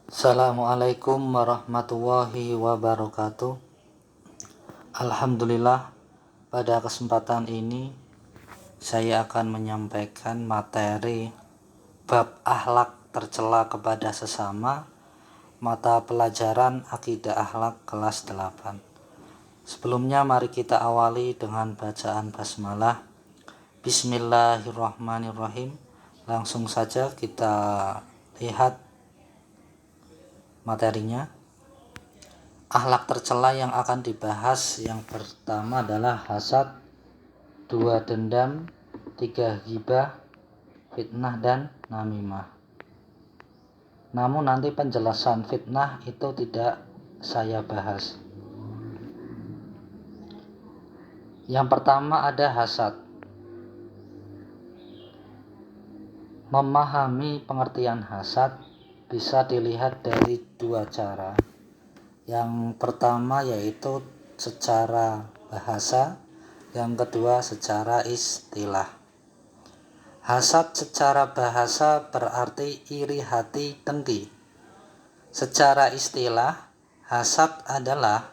Assalamualaikum warahmatullahi wabarakatuh. Alhamdulillah, pada kesempatan ini saya akan menyampaikan materi bab akhlak tercela kepada sesama, mata pelajaran akidah akhlak kelas 8. Sebelumnya mari kita awali dengan bacaan basmalah. Bismillahirrahmanirrahim. Langsung saja kita lihat materinya. Akhlak tercela yang akan dibahas yang pertama adalah hasad, 2 dendam, 3 ghibah, fitnah dan namimah. Namun nanti penjelasan fitnah itu tidak saya bahas. Yang pertama ada hasad. Memahami pengertian hasad bisa dilihat dari 2 cara. Yang pertama yaitu secara bahasa, yang kedua secara istilah. Hasad secara bahasa berarti iri hati, dengki. Secara istilah, hasad adalah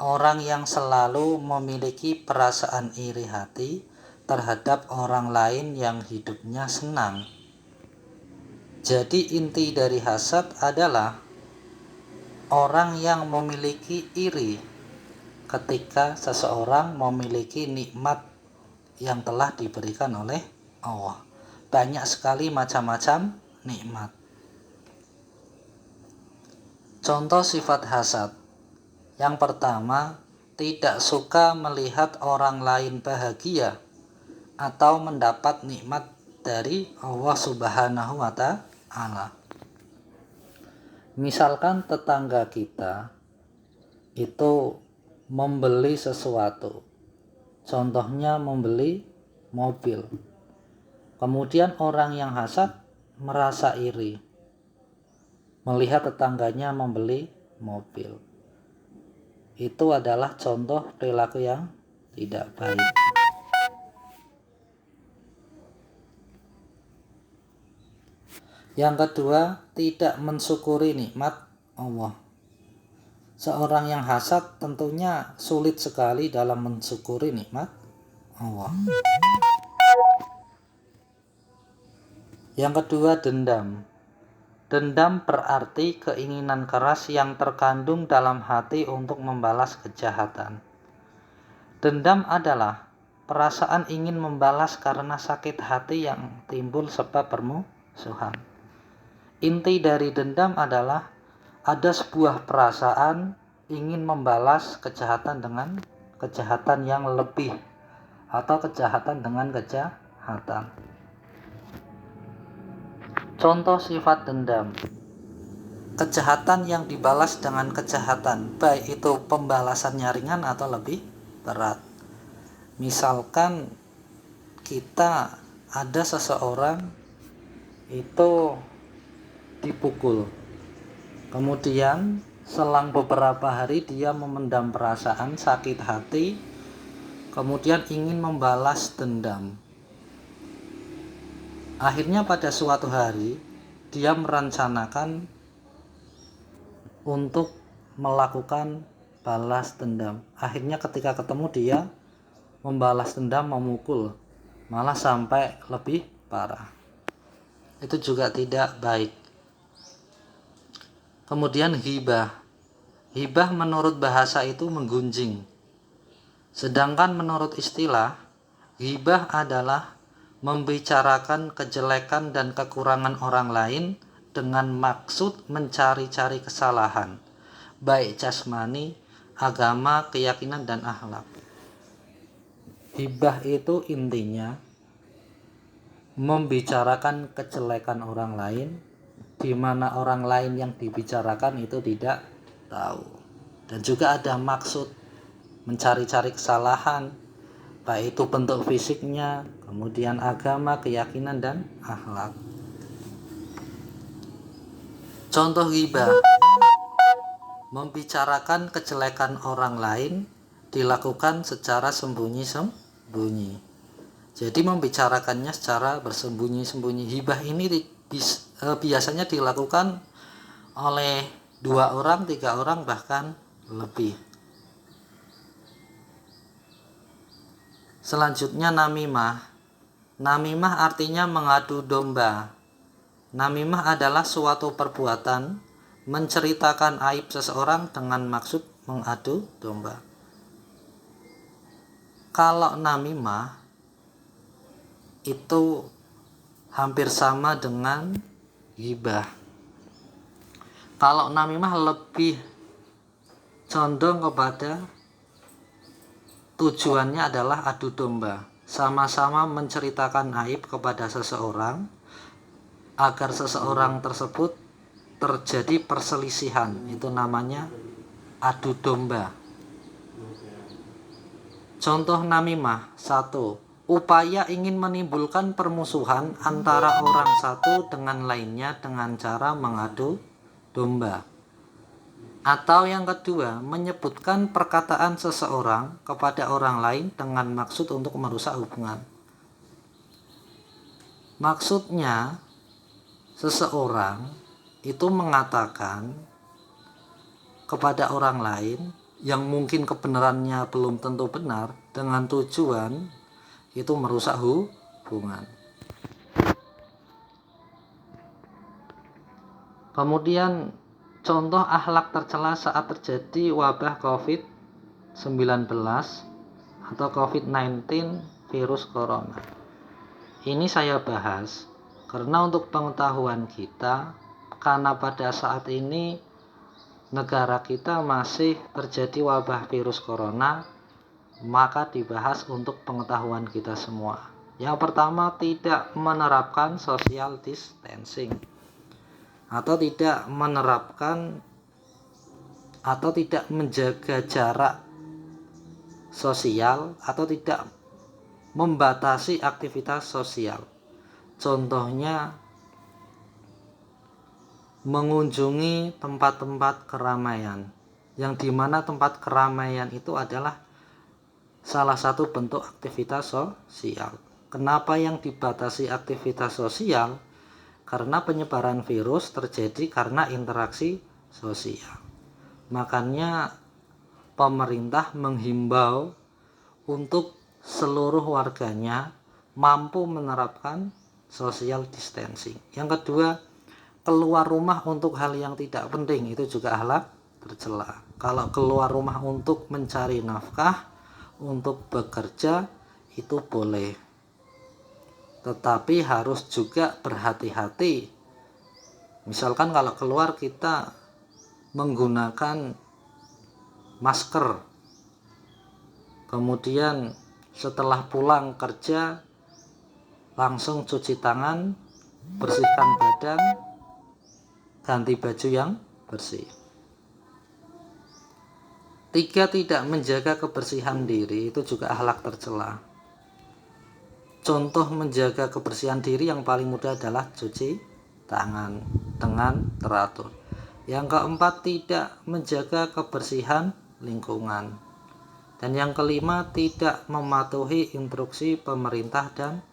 orang yang selalu memiliki perasaan iri hati terhadap orang lain yang hidupnya senang. Jadi inti dari hasad adalah orang yang memiliki iri ketika seseorang memiliki nikmat yang telah diberikan oleh Allah. Banyak sekali macam-macam nikmat. Contoh sifat hasad. Yang pertama, tidak suka melihat orang lain bahagia atau mendapat nikmat dari Allah Subhanahu wa Ta'ala. Misalkan tetangga kita itu membeli sesuatu, contohnya membeli mobil. Kemudian orang yang hasad merasa iri melihat tetangganya membeli mobil. Itu adalah contoh perilaku yang tidak baik. Yang kedua, tidak mensyukuri nikmat Allah. Seorang yang hasad tentunya sulit sekali dalam mensyukuri nikmat Allah. Yang kedua, dendam. Dendam berarti keinginan keras yang terkandung dalam hati untuk membalas kejahatan. Dendam adalah perasaan ingin membalas karena sakit hati yang timbul sebab permusuhan. Inti dari dendam adalah ada sebuah perasaan ingin membalas kejahatan dengan kejahatan yang lebih atau kejahatan dengan kejahatan. Contoh sifat dendam. Kejahatan yang dibalas dengan kejahatan, baik itu pembalasannya ringan atau lebih berat. Misalkan kita ada seseorang itu dipukul, kemudian selang beberapa hari dia memendam perasaan sakit hati, kemudian ingin membalas dendam. Akhirnya pada suatu hari dia merencanakan untuk melakukan balas dendam. Akhirnya ketika ketemu dia membalas dendam, memukul, malah sampai lebih parah. Itu juga tidak baik. Kemudian ghibah. Ghibah menurut bahasa itu menggunjing. Sedangkan menurut istilah, ghibah adalah membicarakan kejelekan dan kekurangan orang lain dengan maksud mencari-cari kesalahan, baik jasmani, agama, keyakinan, dan akhlak. Ghibah itu intinya membicarakan kejelekan orang lain, di mana orang lain yang dibicarakan itu tidak tahu. Dan juga ada maksud mencari-cari kesalahan, baik itu bentuk fisiknya, kemudian agama, keyakinan, dan akhlak. Contoh ghibah, membicarakan kejelekan orang lain dilakukan secara sembunyi-sembunyi. Jadi membicarakannya secara bersembunyi-sembunyi. Ghibah ini biasanya dilakukan oleh 2 orang, 3 orang, bahkan lebih. Selanjutnya namimah. Namimah artinya mengadu domba. Namimah adalah suatu perbuatan menceritakan aib seseorang dengan maksud mengadu domba. Kalau namimah itu hampir sama dengan ghibah. Kalau namimah lebih condong kepada tujuannya adalah adu domba, sama-sama menceritakan aib kepada seseorang agar seseorang tersebut terjadi perselisihan. Itu namanya adu domba. Contoh namimah: 1. Upaya ingin menimbulkan permusuhan antara orang satu dengan lainnya dengan cara mengadu domba. Atau yang kedua, menyebutkan perkataan seseorang kepada orang lain dengan maksud untuk merusak hubungan. Maksudnya, seseorang itu mengatakan kepada orang lain yang mungkin kebenarannya belum tentu benar dengan tujuan itu merusak hubungan. Kemudian contoh akhlak tercela saat terjadi wabah COVID-19 atau COVID-19 virus corona. Ini saya bahas karena untuk pengetahuan kita, karena pada saat ini negara kita masih terjadi wabah virus corona, maka dibahas untuk pengetahuan kita semua. Yang pertama, tidak menerapkan social distancing, atau tidak menerapkan atau tidak menjaga jarak sosial, atau tidak membatasi aktivitas sosial. Contohnya, mengunjungi tempat-tempat keramaian, yang dimana tempat keramaian itu adalah salah satu bentuk aktivitas sosial. Kenapa yang dibatasi aktivitas sosial? Karena penyebaran virus terjadi karena interaksi sosial. Makanya pemerintah menghimbau untuk seluruh warganya mampu menerapkan social distancing. Yang kedua, keluar rumah untuk hal yang tidak penting itu juga akhlak tercela. Kalau keluar rumah untuk mencari nafkah, untuk bekerja, itu boleh, tetapi harus juga berhati-hati. Misalkan kalau keluar kita menggunakan masker, kemudian setelah pulang kerja langsung cuci tangan, bersihkan badan, ganti baju yang bersih. 3. Tidak menjaga kebersihan diri, itu juga akhlak tercela. Contoh menjaga kebersihan diri yang paling mudah adalah cuci tangan dengan teratur. Yang keempat, tidak menjaga kebersihan lingkungan. Dan yang kelima, tidak mematuhi instruksi pemerintah dan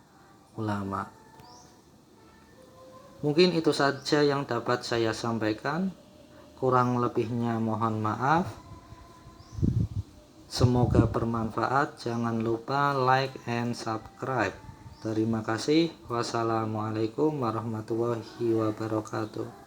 ulama. Mungkin itu saja yang dapat saya sampaikan. Kurang lebihnya mohon maaf. Semoga bermanfaat. Jangan lupa like and subscribe. Terima kasih. Wassalamualaikum warahmatullahi wabarakatuh.